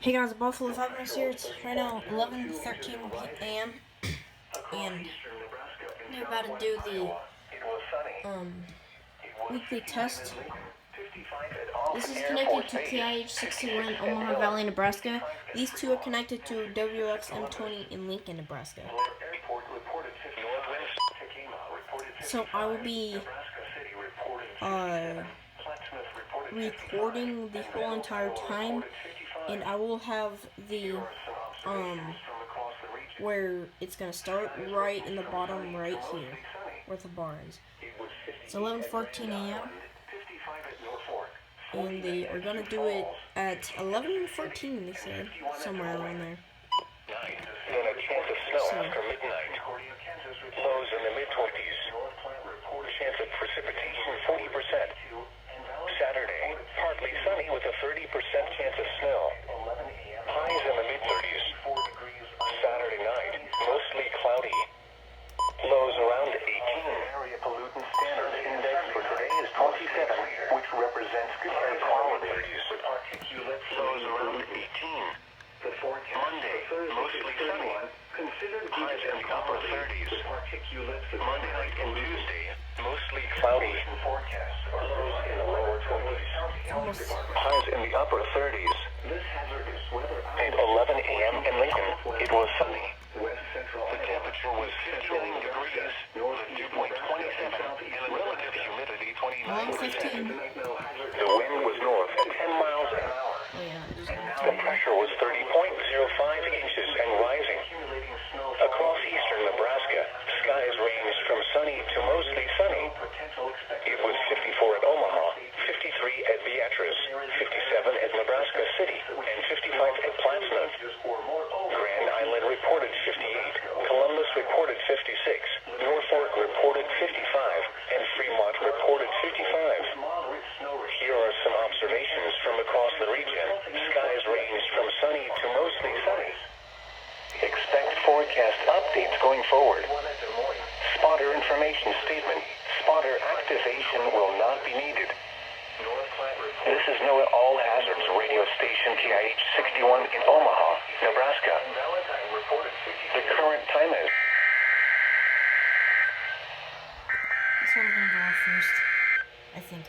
Hey guys, Buffalo Falcons here. It's right now 11:13 a.m. and they're about to do the weekly test. This is connected to KIH 61 Omaha Valley, Nebraska. These two are connected to WXM20 in Lincoln, Nebraska. So I will be recording the whole entire time, and I will have the where it's gonna start right in the bottom right here where the bar is. It's 11:14 a.m. and they are gonna do it at 11:14. They said somewhere around there. Then a chance of snow after midnight. Lows in the mid-20s. Chance of precipitation 40%. Saturday, partly sunny with a 30% chance of snow. Highs in the mid-30s. Saturday night, mostly cloudy. Lows around 18. Area pollutant standard index for today is 27, which represents good air quality. Lows around 18. Monday, mostly sunny. Highs in the upper 30s. Monday night and Tuesday, mostly cloudy. Lows in the lower 20s. Highs in the upper 30s. At 11 a.m. in Lincoln, it was sunny. The temperature was 59 degrees, the dew point 27, and relative humidity 29%. The wind was north at 10 miles an hour. The pressure was 30.05 inches and rising. Across eastern Nebraska, skies ranged from sunny to mostly sunny. It was 54 at Omaha, 53 at Beatrice, 57 at Nebraska City, and 55 at Plattsmouth. Grand Island reported 58, Columbus reported 56, Norfolk reported 55, and Fremont reported 55. Here are some observations from across the region. Skies ranged from sunny to mostly sunny. Expect forecast updates going forward. Spotter information statement. Spotter activation will not be needed. This is NOAA All Hazards radio station KIH 61 in Omaha, Nebraska. The current time is... This one's gonna go off first, I think.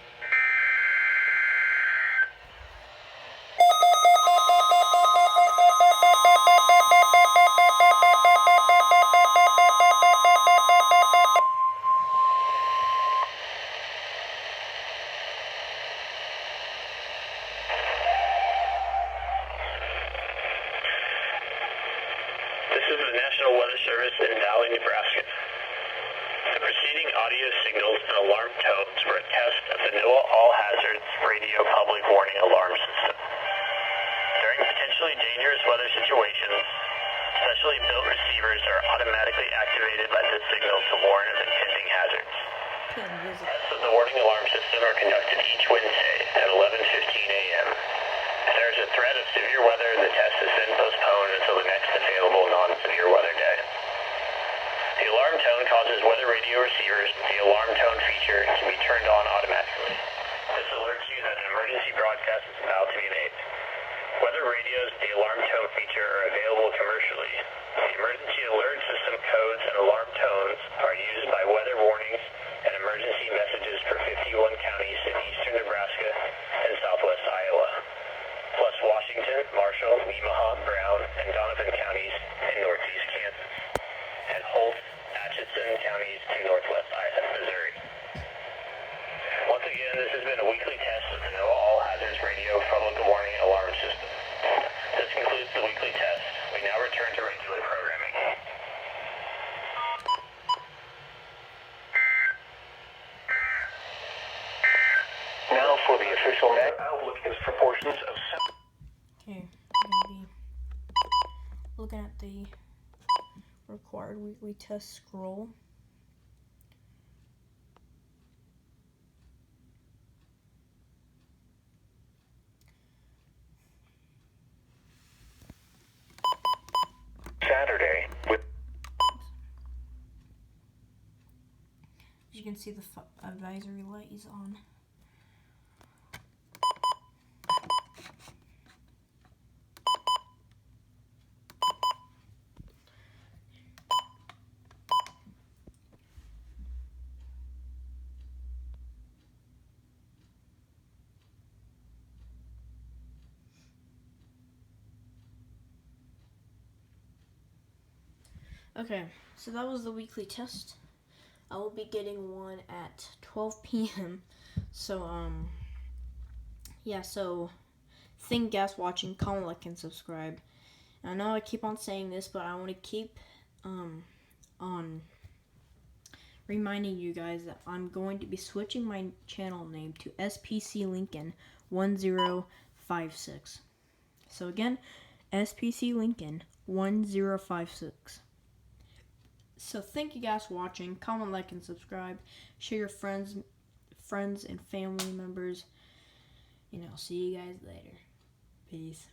This is the National Weather Service in Valley, Nebraska. The preceding audio signals and alarm tones were a test of the NOAA All Hazards Radio Public Warning Alarm System. During potentially dangerous weather situations, specially built receivers are automatically activated by this signal to warn of impending hazards. Tests of the warning alarm system are conducted each Wednesday at 11:15 a.m. If there is a threat of severe weather, the test is then postponed until the next available non-severe weather day. The alarm tone causes weather radio receivers with the alarm tone feature to be turned on automatically. This alerts you that an emergency broadcast is about to be made. Weather radios with the alarm tone feature are available commercially. The emergency alert system codes and alarm tones are used by weather warnings and emergency messages for 51 counties in eastern Nebraska and southwest Iowa, plus Washington, Marshall, Nemaha, Brown, and Donovan counties in northeast Kansas, and Holt, Atchison counties in northwest Missouri. Once again, this has been a weekly test of the NOAA All Hazards Radio Public Warning Alarm System. This concludes the weekly test. We now return to regular programming. Now for the official net outlook is proportions of... Okay, I'm gonna be looking at the required weekly test scroll. Saturday with... As you can see, the advisory light is on. Okay, so that was the weekly test. I will be getting one at 12 p.m. So, yeah, so thank you guys for watching. Comment, like, and subscribe. And I know I keep on saying this, but I want to keep on reminding you guys that I'm going to be switching my channel name to SPC Lincoln 1056. So again, SPC Lincoln 1056. So thank you guys for watching. Comment, like, and subscribe. Share your friends and family members. And I'll see you guys later. Peace.